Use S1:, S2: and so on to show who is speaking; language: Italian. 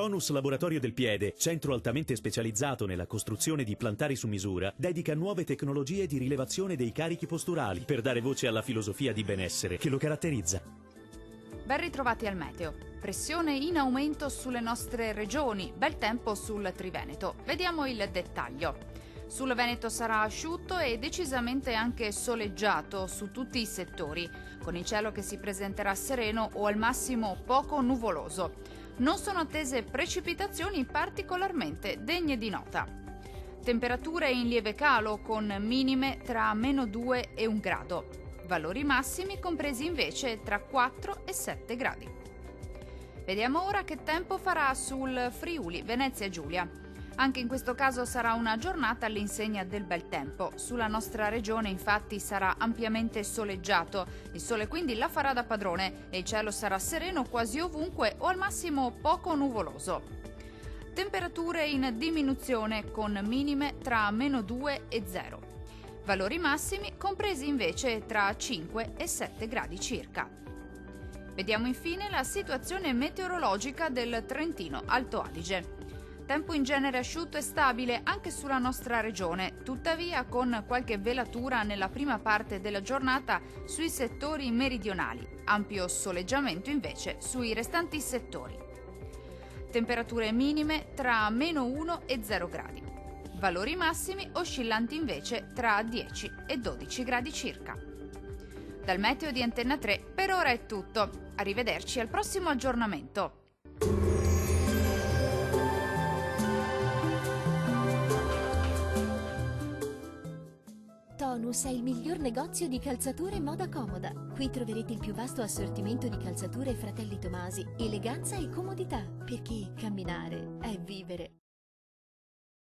S1: Tonus Laboratorio del Piede, centro altamente specializzato nella costruzione di plantari su misura, dedica nuove tecnologie di rilevazione dei carichi posturali per dare voce alla filosofia di benessere che lo caratterizza.
S2: Ben ritrovati al meteo. Pressione in aumento sulle nostre regioni, bel tempo sul Triveneto. Vediamo il dettaglio. Sul Veneto sarà asciutto e decisamente anche soleggiato su tutti i settori, con il cielo che si presenterà sereno o al massimo poco nuvoloso. Non sono attese precipitazioni particolarmente degne di nota. Temperature in lieve calo con minime tra -2 e 1 grado. Valori massimi compresi invece tra 4 e 7 gradi. Vediamo ora che tempo farà sul Friuli, Venezia Giulia. Anche in questo caso sarà una giornata all'insegna del bel tempo. Sulla nostra regione infatti sarà ampiamente soleggiato. Il sole quindi la farà da padrone e il cielo sarà sereno quasi ovunque o al massimo poco nuvoloso. Temperature in diminuzione con minime tra -2 e 0. Valori massimi compresi invece tra 5 e 7 gradi circa. Vediamo infine la situazione meteorologica del Trentino Alto Adige. Tempo in genere asciutto e stabile anche sulla nostra regione, tuttavia con qualche velatura nella prima parte della giornata sui settori meridionali, ampio soleggiamento invece sui restanti settori. Temperature minime tra -1 e 0 gradi. Valori massimi oscillanti invece tra 10 e 12 gradi circa. Dal meteo di Antenna 3 per ora è tutto. Arrivederci al prossimo aggiornamento.
S3: Tonus è il miglior negozio di calzature e moda comoda. Qui troverete il più vasto assortimento di calzature Fratelli Tomasi, eleganza e comodità, perché camminare è vivere.